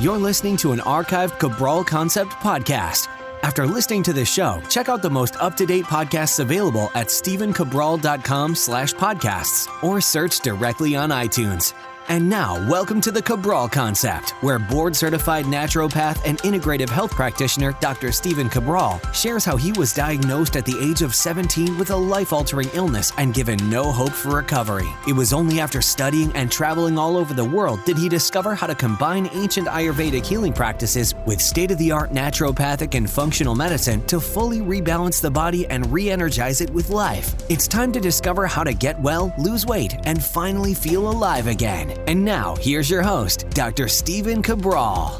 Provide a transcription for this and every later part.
You're listening to an archived Cabral Concept podcast. After listening to this show, check out the most up-to-date podcasts available at stephencabral.com/podcasts or search directly on iTunes. And now, welcome to the Cabral Concept, where board-certified naturopath and integrative health practitioner Dr. Stephen Cabral shares how he was diagnosed at the age of 17 with a life-altering illness and given no hope for recovery. It was only after studying and traveling all over the world did he discover how to combine ancient Ayurvedic healing practices with state-of-the-art naturopathic and functional medicine to fully rebalance the body and re-energize it with life. It's time to discover how to get well, lose weight, and finally feel alive again. And now, here's your host, Dr. Stephen Cabral.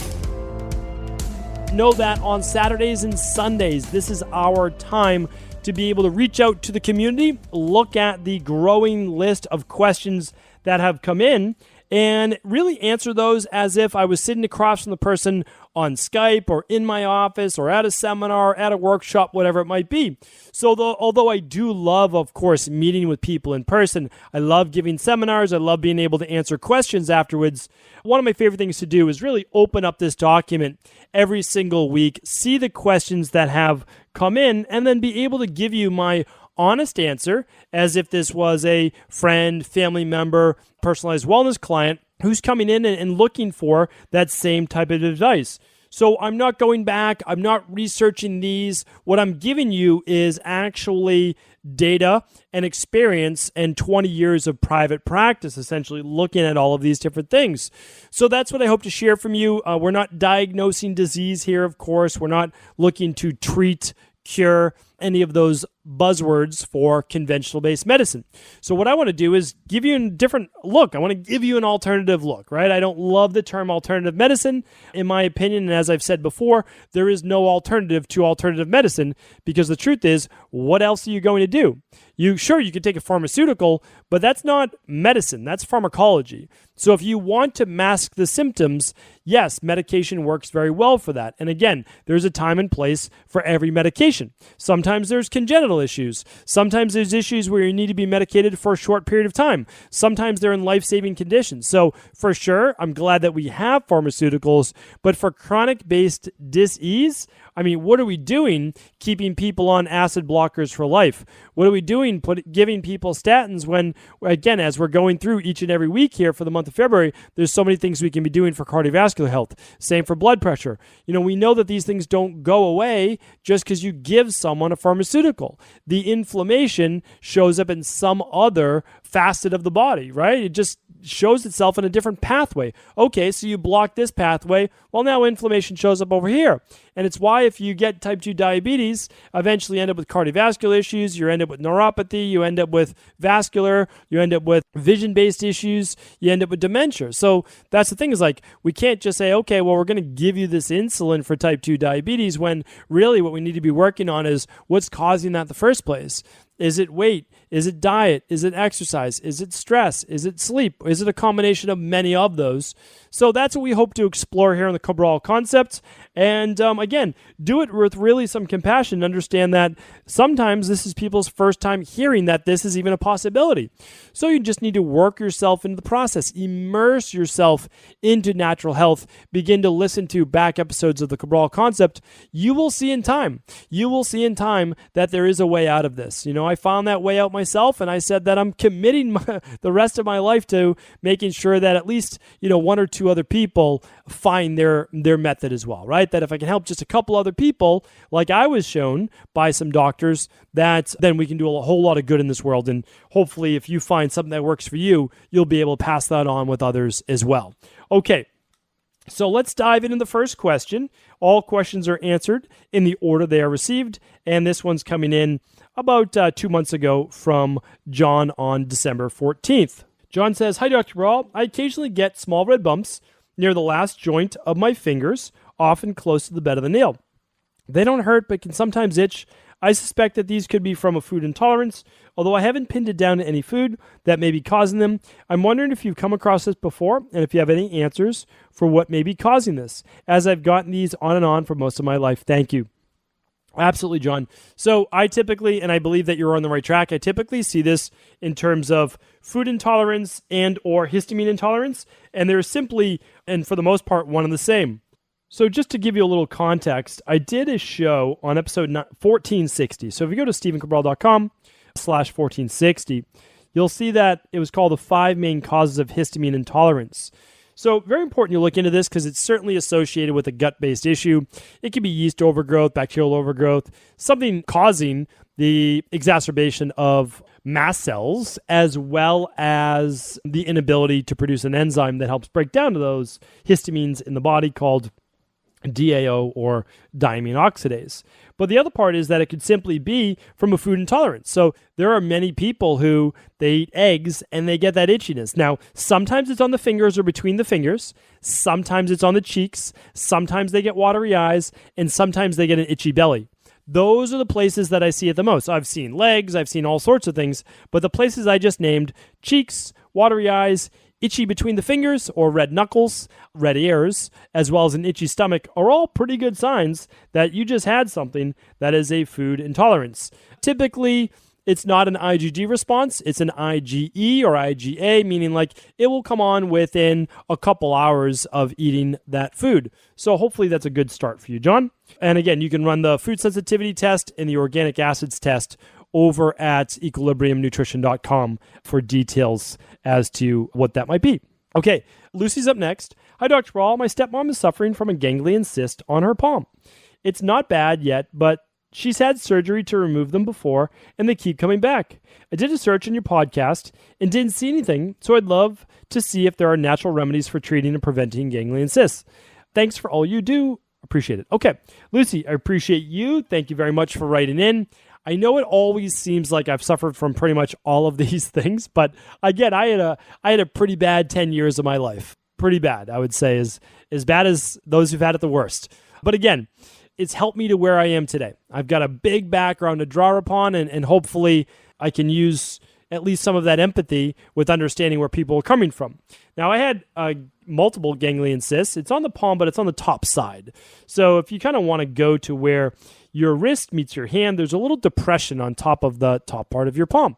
Know that on Saturdays and Sundays, this is our time to be able to reach out to the community, look at the growing list of questions that have come in, and really answer those as if I was sitting across from the person on Skype or in my office or at a seminar, at a workshop, whatever it might be. So although I do love, of course, meeting with people in person, I love giving seminars, I love being able to answer questions afterwards, one of my favorite things to do is really open up this document every single week, see the questions that have come in, and then be able to give you my honest answer as if this was a friend, family member, personalized wellness client who's coming in and looking for that same type of advice. So I'm not going back. I'm not researching these. What I'm giving you is actually data and experience and 20 years of private practice, essentially looking at all of these different things. So that's what I hope to share from you. We're not diagnosing disease here, of course. We're not looking to treat, cure, any of those buzzwords for conventional-based medicine. So what I want to do is give you a different look. I want to give you an alternative look, right? I don't love the term alternative medicine. In my opinion, and as I've said before, there is no alternative to alternative medicine because the truth is, what else are you going to do? You could take a pharmaceutical, but that's not medicine. That's pharmacology. So if you want to mask the symptoms, yes, medication works very well for that. And again, there's a time and place for every medication. Sometimes there's congenital issues. Sometimes there's issues where you need to be medicated for a short period of time. Sometimes they're in life-saving conditions. So for sure, I'm glad that we have pharmaceuticals, but for chronic-based dis-ease, I mean, what are we doing keeping people on acid blockers for life? What are we doing giving people statins when, again, as we're going through each and every week here for the month of February, there's so many things we can be doing for cardiovascular health. Same for blood pressure. We know that these things don't go away just because you give someone a pharmaceutical. The inflammation shows up in some other facet of the body, right? It just shows itself in a different pathway. Okay, so you block this pathway. Well, now inflammation shows up over here. And it's why if you get type 2 diabetes, eventually end up with cardiovascular issues, you end up with neuropathy, you end up with vascular, you end up with vision-based issues, you end up with dementia. So that's the thing is we can't just say, okay, well, we're going to give you this insulin for type 2 diabetes when really what we need to be working on is what's causing that in the first place. Is it weight? Is it diet? Is it exercise? Is it stress? Is it sleep? Is it a combination of many of those? So that's what we hope to explore here in the Cabral Concept. And again, do it with really some compassion. Understand that sometimes this is people's first time hearing that this is even a possibility. So you just need to work yourself into the process. Immerse yourself into natural health. Begin to listen to back episodes of the Cabral Concept. You will see in time. You will see in time that there is a way out of this. I found that way out myself, and I said that I'm committing the rest of my life to making sure that at least one or two other people find their method as well, right? That if I can help just a couple other people, like I was shown by some doctors, that then we can do a whole lot of good in this world. And hopefully, if you find something that works for you, you'll be able to pass that on with others as well. Okay. So let's dive into the first question. All questions are answered in the order they are received, and this one's coming in about 2 months ago from John on December 14th. John says, "Hi, Dr. Cabral. I occasionally get small red bumps near the last joint of my fingers, often close to the bed of the nail. They don't hurt, but can sometimes itch. I suspect that these could be from a food intolerance, although I haven't pinned it down to any food that may be causing them. I'm wondering if you've come across this before and if you have any answers for what may be causing this, as I've gotten these on and on for most of my life. Thank you." Absolutely, John. So I typically, and I believe that you're on the right track, I typically see this in terms of food intolerance and or histamine intolerance, and they're simply, and for the most part, one and the same. So just to give you a little context, I did a show on episode 1460. So if you go to stephencabral.com/1460, you'll see that it was called the 5 main causes of histamine intolerance. So very important you look into this because it's certainly associated with a gut-based issue. It could be yeast overgrowth, bacterial overgrowth, something causing the exacerbation of mast cells, as well as the inability to produce an enzyme that helps break down those histamines in the body called DAO or diamine oxidase. But the other part is that it could simply be from a food intolerance. So there are many people who they eat eggs and they get that itchiness. Now, sometimes it's on the fingers or between the fingers. Sometimes it's on the cheeks. Sometimes they get watery eyes, and sometimes they get an itchy belly. Those are the places that I see it the most. I've seen legs, I've seen all sorts of things, but the places I just named, cheeks, watery eyes, itchy between the fingers or red knuckles, red ears, as well as an itchy stomach are all pretty good signs that you just had something that is a food intolerance. Typically, it's not an IgG response, it's an IgE or IgA, meaning like it will come on within a couple hours of eating that food. So hopefully that's a good start for you, John. And again, you can run the food sensitivity test and the organic acids test over at equilibriumnutrition.com for details as to what that might be. Okay, Lucy's up next. Hi, Dr. Cabral. My stepmom is suffering from a ganglion cyst on her palm. It's not bad yet, but she's had surgery to remove them before, and they keep coming back. I did a search in your podcast and didn't see anything, so I'd love to see if there are natural remedies for treating and preventing ganglion cysts. Thanks for all you do. Appreciate it. Okay, Lucy, I appreciate you. Thank you very much for writing in. I know it always seems like I've suffered from pretty much all of these things, but again, I had a pretty bad 10 years of my life. Pretty bad, I would say, as bad as those who've had it the worst. But again, it's helped me to where I am today. I've got a big background to draw upon, and hopefully I can use at least some of that empathy with understanding where people are coming from. Now, I had multiple ganglion cysts. It's on the palm, but it's on the top side. So if you kind of want to go to where your wrist meets your hand, there's a little depression on top of the top part of your palm.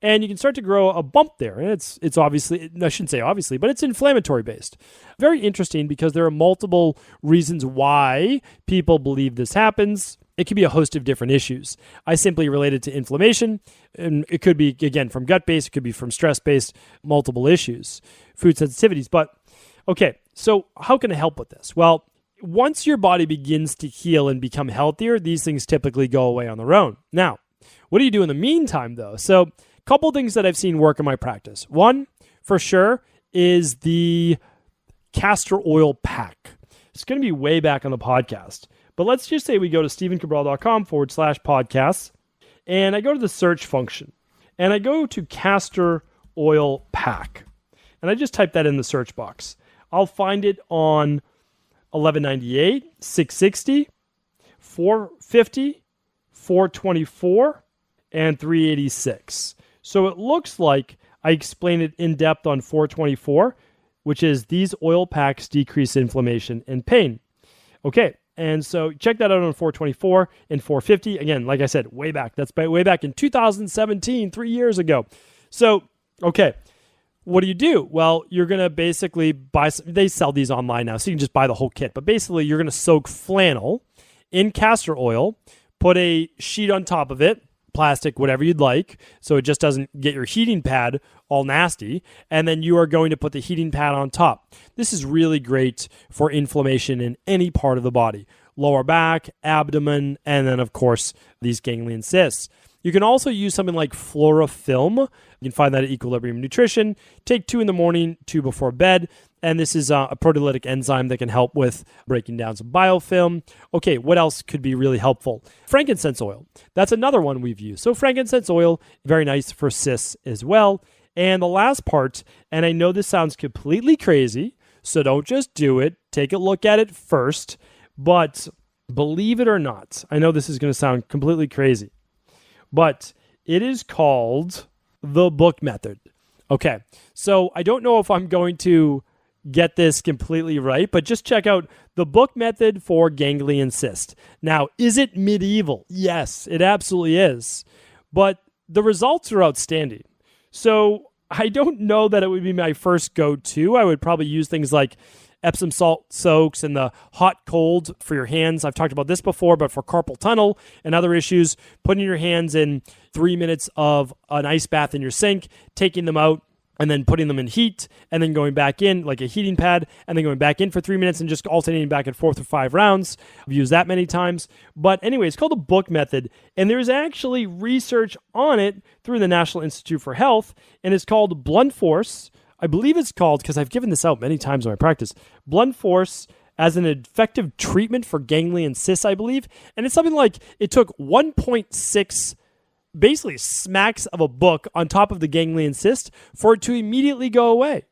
And you can start to grow a bump there. And it's obviously, I shouldn't say obviously, but it's inflammatory based. Very interesting because there are multiple reasons why people believe this happens. It could be a host of different issues. I simply relate it to inflammation, and it could be, again, from gut-based, it could be from stress-based, multiple issues, food sensitivities. But, okay, so how can I help with this? Well, once your body begins to heal and become healthier, these things typically go away on their own. Now, what do you do in the meantime, though? So, a couple things that I've seen work in my practice. One, for sure, is the castor oil pack. It's going to be way back on the podcast. But let's just say we go to stephencabral.com/podcasts, and I go to the search function, and I go to castor oil pack, and I just type that in the search box. I'll find it on $11.98, $6.60, $4.50, $4.24, and $3.86. So it looks like I explained it in depth on $4.24, which is these oil packs decrease inflammation and pain. Okay, and so check that out on $4.24 and $4.50. Again, like I said, way back. That's way back in 2017, 3 years ago. So, okay. What do? Well, you're going to basically buy they sell these online now, so you can just buy the whole kit. But basically, you're going to soak flannel in castor oil, put a sheet on top of it, plastic, whatever you'd like, so it just doesn't get your heating pad all nasty, and then you are going to put the heating pad on top. This is really great for inflammation in any part of the body, lower back, abdomen, and then, of course, these ganglion cysts. You can also use something like Florafilm. You can find that at Equilibrium Nutrition. Take 2 in the morning, 2 before bed. And this is a proteolytic enzyme that can help with breaking down some biofilm. Okay, what else could be really helpful? Frankincense oil. That's another one we've used. So frankincense oil, very nice for cysts as well. And the last part, and I know this sounds completely crazy, so don't just do it. Take a look at it first. But believe it or not, I know this is going to sound completely crazy, but it is called the book method. Okay, so I don't know if I'm going to get this completely right, but just check out the book method for ganglion cyst. Now, is it medieval? Yes, it absolutely is. But the results are outstanding. So I don't know that it would be my first go-to. I would probably use things like Epsom salt soaks and the hot cold for your hands. I've talked about this before, but for carpal tunnel and other issues, putting your hands in 3 minutes of an ice bath in your sink, taking them out, and then putting them in heat, and then going back in like a heating pad, and then going back in for 3 minutes and just alternating back and forth for 5 rounds. I've used that many times. But anyway, it's called the book method, and there's actually research on it through the National Institute for Health, and it's called Blunt Force. I believe it's called, because I've given this out many times in my practice, Blunt Force as an effective treatment for ganglion cysts, I believe. And it's something like it took 1.6 basically smacks of a book on top of the ganglion cyst for it to immediately go away.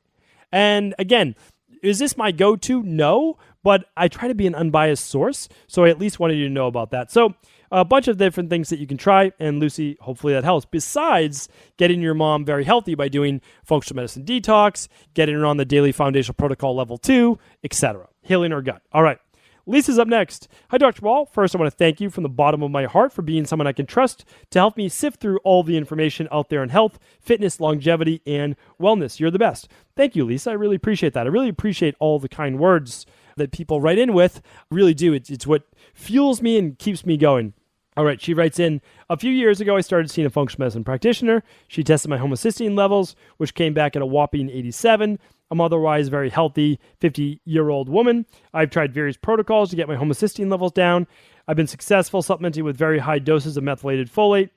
And again, is this my go-to? No, but I try to be an unbiased source, so I at least wanted you to know about that. So a bunch of different things that you can try, and Lucy, hopefully that helps, besides getting your mom very healthy by doing functional medicine detox, getting her on the daily foundational protocol level 2, etc. Healing her gut. All right. Lisa's up next. Hi, Dr. Ball. First, I want to thank you from the bottom of my heart for being someone I can trust to help me sift through all the information out there in health, fitness, longevity, and wellness. You're the best. Thank you, Lisa. I really appreciate that. I really appreciate all the kind words that people write in with. I really do. It's what fuels me and keeps me going. All right, she writes in, a few years ago, I started seeing a functional medicine practitioner. She tested my homocysteine levels, which came back at a whopping 87. I'm otherwise very healthy 50-year-old woman. I've tried various protocols to get my homocysteine levels down. I've been successful supplementing with very high doses of methylated folate,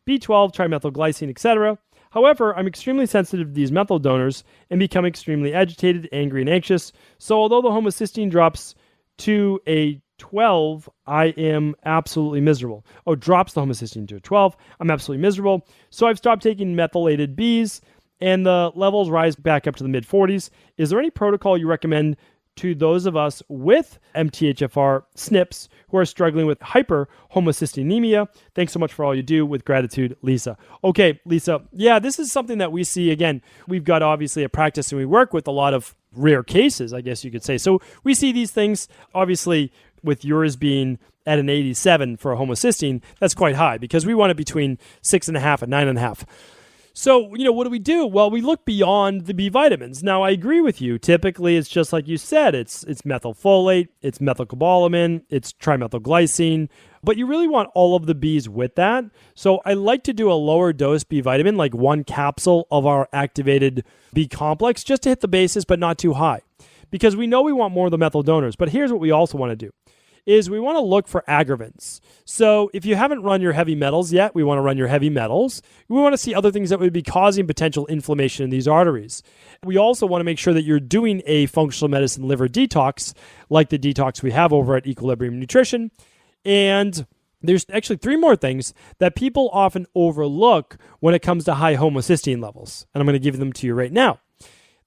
B12, trimethylglycine, etc. However, I'm extremely sensitive to these methyl donors and become extremely agitated, angry, and anxious. So although the homocysteine drops to a 12, I am absolutely miserable. Oh, drops the homocysteine to a 12. I'm absolutely miserable. So I've stopped taking methylated Bs, and the levels rise back up to the mid-40s. Is there any protocol you recommend to those of us with MTHFR SNPs who are struggling with hyperhomocysteinemia? Thanks so much for all you do. With gratitude, Lisa. Okay, Lisa. Yeah, this is something that we see. Again, we've got obviously a practice and we work with a lot of rare cases, I guess you could say. So we see these things, obviously, with yours being at an 87 for a homocysteine, that's quite high because we want it between 6.5 and 9.5. So, what do we do? Well, we look beyond the B vitamins. Now, I agree with you. Typically, it's just like you said. It's methylfolate, it's methylcobalamin, it's trimethylglycine. But you really want all of the Bs with that. So I like to do a lower dose B vitamin, like 1 capsule of our activated B complex, just to hit the bases, but not too high. Because we know we want more of the methyl donors. But here's what we also want to do. Is we want to look for aggravants. So if you haven't run your heavy metals yet, we want to run your heavy metals. We want to see other things that would be causing potential inflammation in these arteries. We also want to make sure that you're doing a functional medicine liver detox, like the detox we have over at Equilibrium Nutrition. And there's actually 3 more things that people often overlook when it comes to high homocysteine levels. And I'm going to give them to you right now.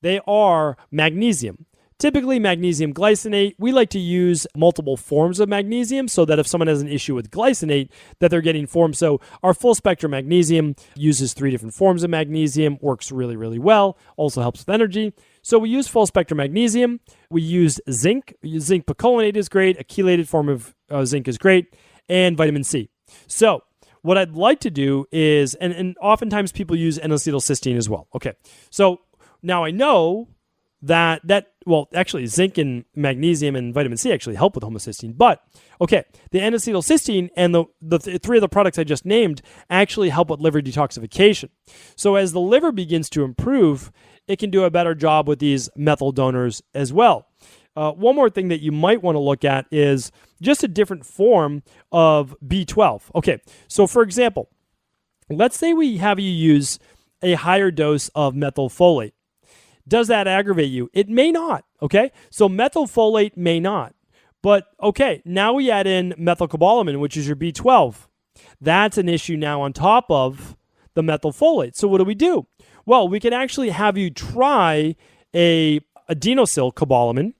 They are magnesium. Typically, magnesium glycinate, we like to use multiple forms of magnesium so that if someone has an issue with glycinate, that they're getting forms. So our full spectrum magnesium uses 3 different forms of magnesium, works really, really well, also helps with energy. So we use full spectrum magnesium. We use zinc. Zinc picolinate is great. A chelated form of zinc is great. And vitamin C. So what I'd like to do is, and oftentimes people use N-acetylcysteine as well. Okay, so now I know that actually zinc and magnesium and vitamin C actually help with homocysteine. But, okay, the N-acetylcysteine and the 3 of the products I just named actually help with liver detoxification. So as the liver begins to improve, it can do a better job with these methyl donors as well. One more thing that you might want to look at is just a different form of B12. Okay, so for example, let's say we have you use a higher dose of methylfolate. Does that aggravate you? It may not, okay? So methylfolate may not. But, okay, now we add in methylcobalamin, which is your B12. That's an issue now on top of the methylfolate. So what do? Well, we can actually have you try a adenosylcobalamin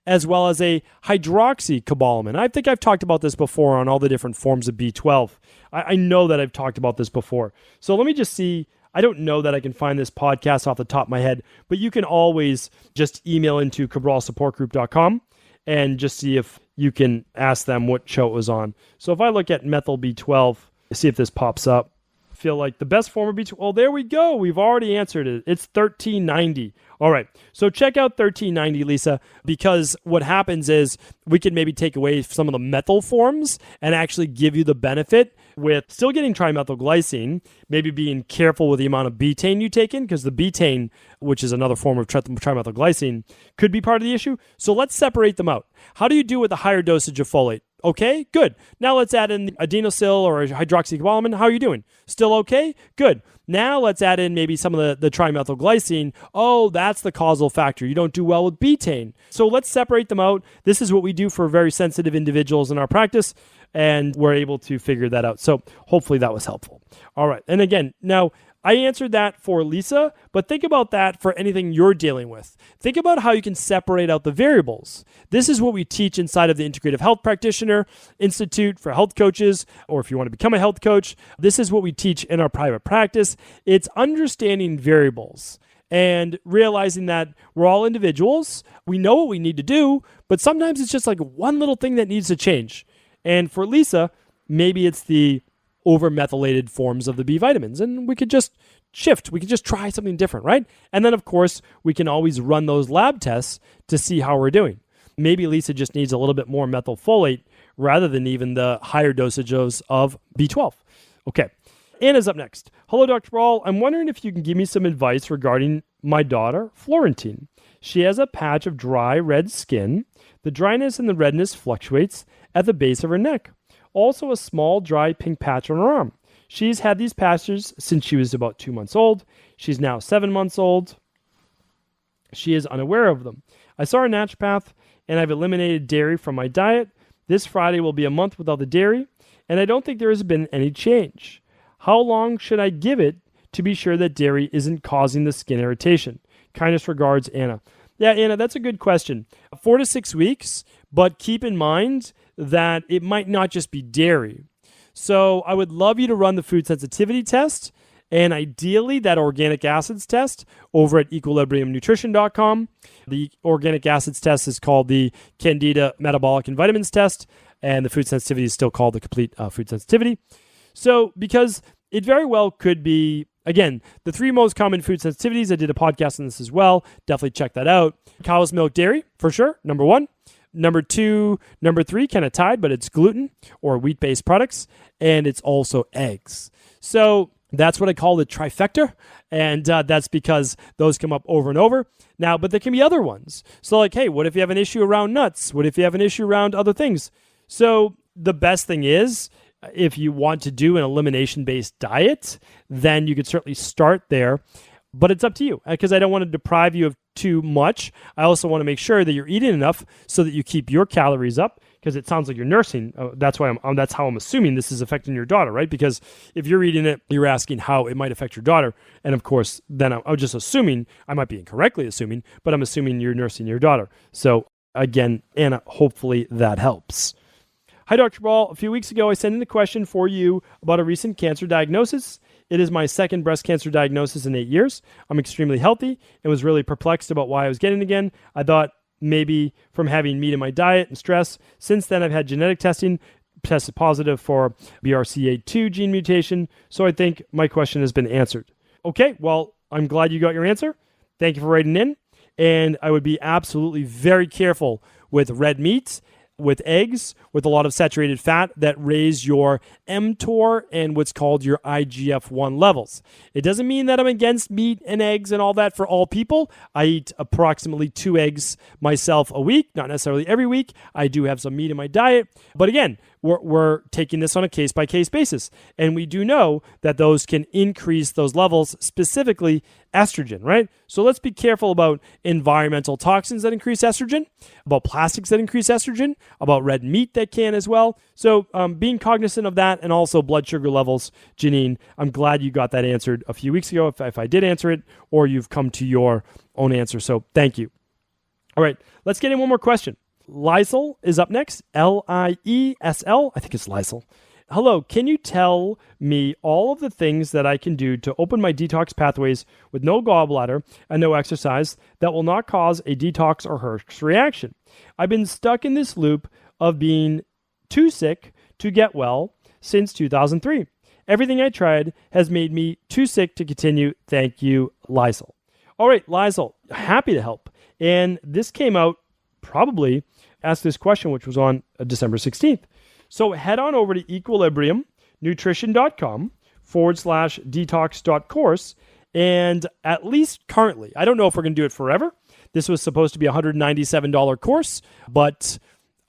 as well as a hydroxycobalamin. I think I've talked about this before on all the different forms of B12. I know that I've talked about this before. So let me just see. I don't know that I can find this podcast off the top of my head, but you can always just email into cabralsupportgroup.com and just see if you can ask them what show it was on. So if I look at methyl B12, see if this pops up. Feel like the best form of B12. Oh, there we go. We've already answered it. It's 1390. All right. So check out 1390, Lisa, because what happens is we can maybe take away some of the methyl forms and actually give you the benefit with still getting trimethylglycine, maybe being careful with the amount of betaine you take in, because the betaine, which is another form of trimethylglycine, could be part of the issue. So let's separate them out. How do you do with a higher dosage of folate? Okay, good. Now let's add in adenosyl or hydroxycobalamin. How are you doing? Still okay? Good. Now let's add in maybe some of the trimethylglycine. Oh, that's the causal factor. You don't do well with betaine. So let's separate them out. This is what we do for very sensitive individuals in our practice, and we're able to figure that out. So hopefully that was helpful. All right. And again, now I answered that for Lisa, but think about that for anything you're dealing with. Think about how you can separate out the variables. This is what we teach inside of the Integrative Health Practitioner Institute for health coaches, or if you want to become a health coach, this is what we teach in our private practice. It's understanding variables and realizing that we're all individuals. We know what we need to do, but sometimes it's just like one little thing that needs to change. And for Lisa, maybe it's the over-methylated forms of the B vitamins, and we could just shift. We could just try something different, right? And then, of course, we can always run those lab tests to see how we're doing. Maybe Lisa just needs a little bit more methylfolate rather than even the higher dosages of B12. Okay, Anna's up next. Hello, Dr. Brawl. I'm wondering if you can give me some advice regarding my daughter, Florentine. She has a patch of dry red skin. The dryness and the redness fluctuates at the base of her neck. Also a small dry pink patch on her arm. She's had these patches since she was about 2 months old. She's now 7 months old. She is unaware of them. I saw a naturopath and I've eliminated dairy from my diet. This Friday will be a month without the dairy, and I don't think there has been any change. How long should I give it to be sure that dairy isn't causing the skin irritation? Kindest regards, Anna. Yeah, Anna, that's a good question. 4 to 6 weeks, but keep in mind that it might not just be dairy. So I would love you to run the food sensitivity test, and ideally that organic acids test over at equilibriumnutrition.com. The organic acids test is called the Candida Metabolic and Vitamins test, and the food sensitivity is still called the complete food sensitivity. So because it very well could be, again, the 3 most common food sensitivities, I did a podcast on this as well. Definitely check that out. Cow's milk dairy, for sure, number 1. Number 2, number 3, kind of tied, but it's gluten or wheat-based products, and it's also eggs. So that's what I call the trifecta, and that's because those come up over and over. Now, but there can be other ones. So like, hey, what if you have an issue around nuts? What if you have an issue around other things? So the best thing is, if you want to do an elimination-based diet, then you could certainly start there. But it's up to you, because I don't want to deprive you of too much. I also want to make sure that you're eating enough so that you keep your calories up, because it sounds like you're nursing. That's how I'm assuming this is affecting your daughter, right? Because if you're eating it, you're asking how it might affect your daughter. And of course, then I'm just assuming, I might be incorrectly assuming, but I'm assuming you're nursing your daughter. So again, Anna, hopefully that helps. Hi, Dr. Ball. A few weeks ago, I sent in a question for you about a recent cancer diagnosis. It is my second breast cancer diagnosis in 8 years. I'm extremely healthy and was really perplexed about why I was getting it again. I thought maybe from having meat in my diet and stress. Since then, I've had genetic testing, tested positive for BRCA2 gene mutation. So I think my question has been answered. Okay, well, I'm glad you got your answer. Thank you for writing in. And I would be absolutely very careful with red meats, with eggs, with a lot of saturated fat that raise your mTOR and what's called your IGF-1 levels. It doesn't mean that I'm against meat and eggs and all that for all people. I eat approximately 2 eggs myself a week, not necessarily every week. I do have some meat in my diet. But again, we're taking this on a case-by-case basis. And we do know that those can increase those levels, specifically estrogen, right? So let's be careful about environmental toxins that increase estrogen, about plastics that increase estrogen, about red meat that can as well. So being cognizant of that, and also blood sugar levels. Janine, I'm glad you got that answered a few weeks ago, if I did answer it, or you've come to your own answer. So thank you. All right, let's get in one more question. Lysel is up next. Liesl. I think it's Lysel. hello, can you tell me all of the things that I can do to open my detox pathways with no gallbladder and no exercise that will not cause a detox or Herxhei reaction? I've been stuck in this loop of being too sick to get well since 2003. Everything I tried has made me too sick to continue. Thank you, Lysel. All right, Lysel, happy to help. And this came out probably, asked this question, which was on December 16th. So head on over to equilibriumnutrition.com/detox.course. And at least currently, I don't know if we're going to do it forever. This was supposed to be a $197 course, but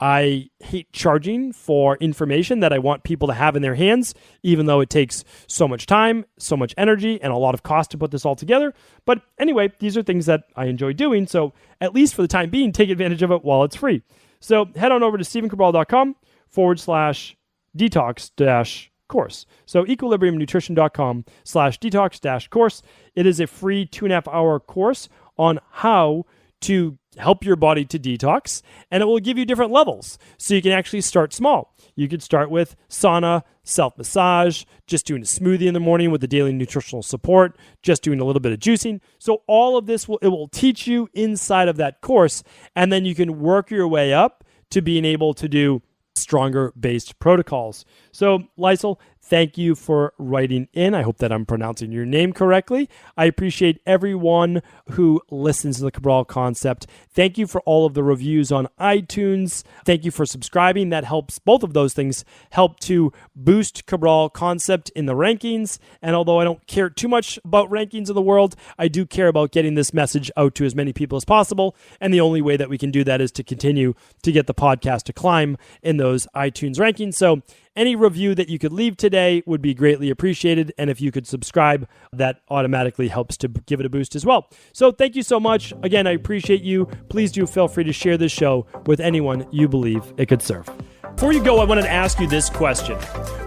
I hate charging for information that I want people to have in their hands, even though it takes so much time, so much energy, and a lot of cost to put this all together. But anyway, these are things that I enjoy doing. So at least for the time being, take advantage of it while it's free. So head on over to stephencabral.com/detox-course. So equilibriumnutrition.com/detox-course. It is a free 2.5-hour course on how to help your body to detox, and it will give you different levels. So you can actually start small. You could start with sauna, self-massage, just doing a smoothie in the morning with the daily nutritional support, just doing a little bit of juicing. So all of this will teach you inside of that course, and then you can work your way up to being able to do stronger based protocols. So Lysel, thank you for writing in. I hope that I'm pronouncing your name correctly. I appreciate everyone who listens to the Cabral Concept. Thank you for all of the reviews on iTunes. Thank you for subscribing. That helps. Both of those things help to boost Cabral Concept in the rankings. And although I don't care too much about rankings in the world, I do care about getting this message out to as many people as possible. And the only way that we can do that is to continue to get the podcast to climb in those iTunes rankings. So any review that you could leave today would be greatly appreciated. And if you could subscribe, that automatically helps to give it a boost as well. So thank you so much. Again, I appreciate you. Please do feel free to share this show with anyone you believe it could serve. Before you go, I wanted to ask you this question.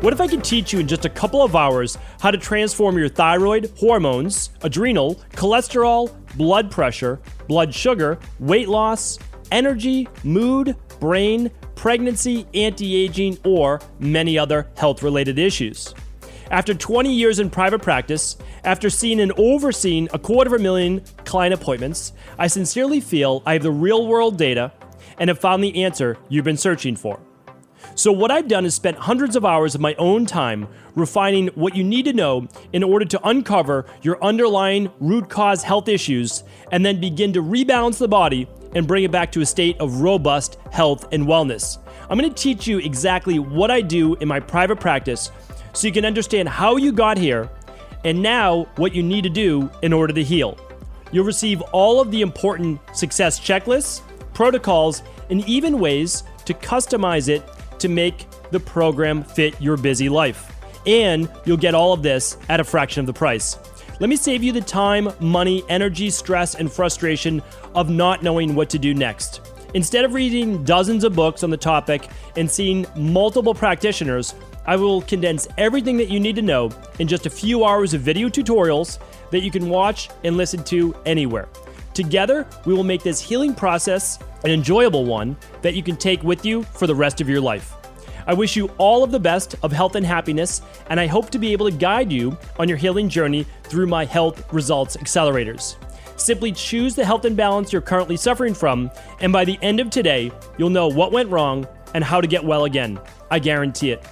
What if I could teach you in just a couple of hours how to transform your thyroid, hormones, adrenal, cholesterol, blood pressure, blood sugar, weight loss, energy, mood, brain, pregnancy, anti-aging, or many other health-related issues? After 20 years in private practice, after seeing and overseeing 250,000 client appointments, I sincerely feel I have the real-world data and have found the answer you've been searching for. So what I've done is spent hundreds of hours of my own time refining what you need to know in order to uncover your underlying root cause health issues and then begin to rebalance the body and bring it back to a state of robust health and wellness. I'm going to teach you exactly what I do in my private practice so you can understand how you got here and now what you need to do in order to heal. You'll receive all of the important success checklists, protocols, and even ways to customize it to make the program fit your busy life. And you'll get all of this at a fraction of the price. Let me save you the time, money, energy, stress, and frustration of not knowing what to do next. Instead of reading dozens of books on the topic and seeing multiple practitioners, I will condense everything that you need to know in just a few hours of video tutorials that you can watch and listen to anywhere. Together, we will make this healing process an enjoyable one that you can take with you for the rest of your life. I wish you all of the best of health and happiness, and I hope to be able to guide you on your healing journey through my Health Results Accelerators. Simply choose the health imbalance you're currently suffering from, and by the end of today, you'll know what went wrong and how to get well again. I guarantee it.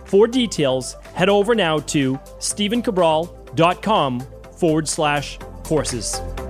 For details, head over now to stephencabral.com/courses.